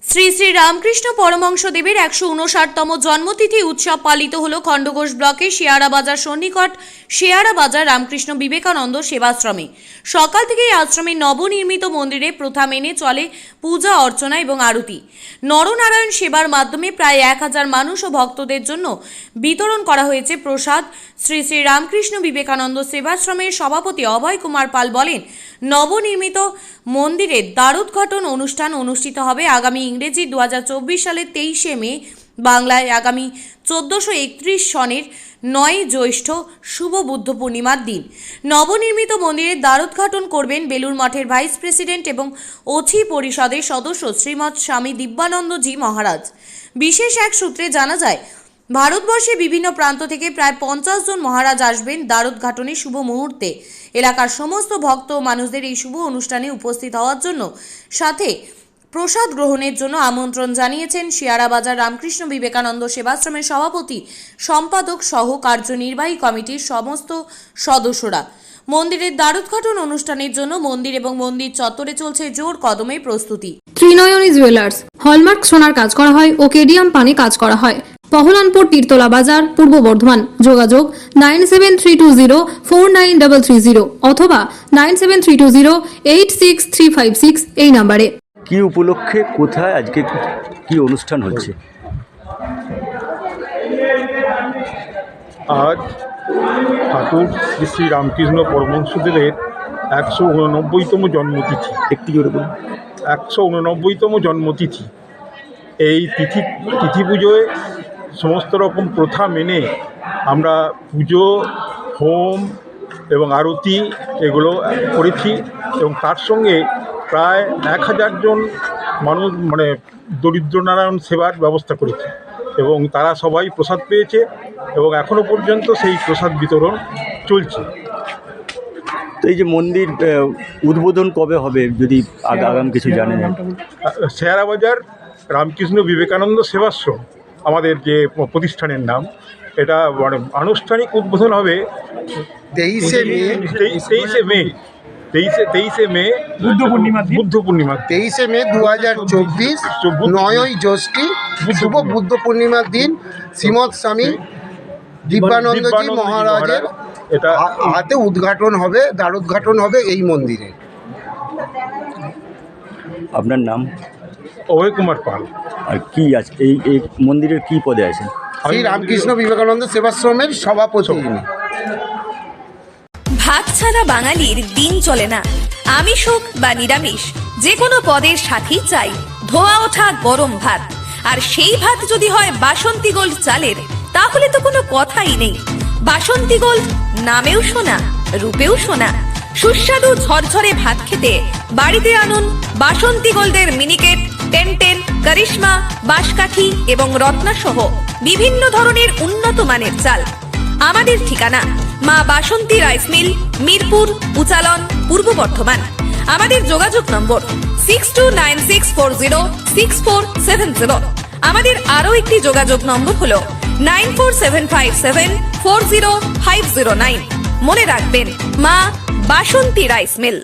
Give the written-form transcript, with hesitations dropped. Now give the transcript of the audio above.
শ্রী শ্রী রামকৃষ্ণ পরমহংসদেবের 159তম জন্মতিথি উৎসব পালিত হলো খণ্ডঘোষ ব্লকের শেয়ারা বাজার সন্নিকট শেয়ারা বাজার রামকৃষ্ণ বিবেকানন্দ সেবাশ্রমে। সকাল থেকেই আশ্রমের নবনির্মিত মন্দিরে প্রথা মেনে চলে পূজা অর্চনা এবং আরতি। নরনারায়ণ সেবার মাধ্যমে প্রায় 1000 মানুষ ও ভক্তদের জন্য বিতরণ করা হয়েছে প্রসাদ। শ্রী শ্রী রামকৃষ্ণ বিবেকানন্দ সেবাশ্রমের সভাপতি অভয় কুমার পাল বলেন, নবনির্মিত মন্দিরের দ্বারোদ্ঘাটন অনুষ্ঠান অনুষ্ঠিত হবে আগামী ইংরেজি 2024 সালের 23শে মে, বাংলায় আগামী 1431 সনের 9 জ্যৈষ্ঠ শুভ বুদ্ধ পূর্ণিমার দিন। নবনির্মিত মন্দিরের দ্বারোদ্ঘাটন করবেন বেলুর মঠের ভাইস প্রেসিডেন্ট এবং অছি পরিষদের সদস্য শ্রীমৎ স্বামী দিব্যানন্দজি মহারাজ। বিশেষ এক সূত্রে জানা যায়, ভারতবর্ষের বিভিন্ন প্রান্ত থেকে প্রায় 50 জন মহারাজ আসবেন দ্বারোদ্ঘাটনের শুভ মুহূর্তে। এলাকার সমস্ত ভক্ত ও মানুষদের এই শুভ অনুষ্ঠানে উপস্থিত হওয়ার জন্য সাথে প্রসাদ গ্রহণের জন্য আমন্ত্রণ জানিয়েছেন শেয়ারা বাজার রামকৃষ্ণ বিবেকানন্দ সেবাশ্রমের সভাপতি, সম্পাদক সহ কার্যনির্বাহী কমিটির সমস্ত সদস্যরা। মন্দিরের দ্বারোদ্ঘাটন অনুষ্ঠানের জন্য মন্দির এবং মন্দির চত্বরে চলছে জোর কদমে প্রস্তুতি। ত্রিনয়নী জুয়েলার্স হলমার্ক সোনার কাজ করা হয় ও কেডিয়াম পানি কাজ করা হয়। পহলানপুর তীরতলা বাজার, পূর্ব বর্ধমান। যোগাযোগ 9732049330 অথবা 9732086356 এই নম্বরে। কি উপলক্ষে কোথায় আজকে কি অনুষ্ঠান হচ্ছে? আজ ঠাকুর শ্রী শ্রী রামকৃষ্ণ পরমহংসদেবের 189তম জন্মতিথি। একটি জোরে বলুন। 189তম জন্মতিথি। এই তিথি পুজোয় সমস্ত রকম প্রথা মেনে আমরা পুজো, হোম এবং আরতি এগুলো করেছি এবং তার সঙ্গে প্রায় 1000 জন মানুষ দরিদ্র নারায়ণ সেবার ব্যবস্থা করেছি এবং তারা সবাই প্রসাদ পেয়েছে এবং এখনও পর্যন্ত সেই প্রসাদ বিতরণ চলছে। তো এই যে মন্দির উদ্বোধন কবে হবে, যদি আগাম কিছু জানেন? শেয়ারা বাজার রামকৃষ্ণ বিবেকানন্দ সেবাশ্রম আমাদের যে প্রতিষ্ঠানের নাম, এটা আনুষ্ঠানিক উদ্বোধন হবে 23শে মে বুদ্ধ পূর্ণিমা 23শে মে 2024 9ই জ্যৈষ্ঠী শুভ বুদ্ধ পূর্ণিমার দিন শ্রীমৎ স্বামী দিব্যানন্দজি মহারাজের এটা হাতে উদ্ঘাটন হবে, দ্বারোদ্ঘাটন হবে এই মন্দিরে। আপনার নাম? অভয় কুমার পাল। আর কি আছে এই মন্দিরের কি পদে আছেন? শ্রী রামকৃষ্ণ বিবেকানন্দ সেবাশ্রমের সভাপতি। ভাত ছাড়া বাঙালির দিন চলে না। আমিষ হোক বা নিরামিষ, যে কোনো পদের সাথেই চাই ধোয়া ওঠা গরম ভাত। আর সেই ভাত যদি হয় বাসন্তী গোল্ড চালের, তাহলে তো কোনো কথাই নেই। বাসন্তী গোল্ড নামেও শোনা, রূপেও শোনা। সুস্বাদু ঝরঝরে ভাত খেতে বাড়িতে আনুন বাসন্তী গোল্ডের মিনিকেট, 1010, করিশ্মা, বাঁশকাঠি এবং রত্না সহ বিভিন্ন ধরনের উন্নত মানের চাল। আমাদের ঠিকানা মা বাসন্তী রাইস মিল, মিরপুর, উচালন, পূর্ব বর্ধমান। আমাদের যোগাযোগ নম্বর 6296406470। আমাদের আরও একটি যোগাযোগ নম্বর হলো 9475740509। মনে রাখবেন, মা বাসন্তী রাইস মিল।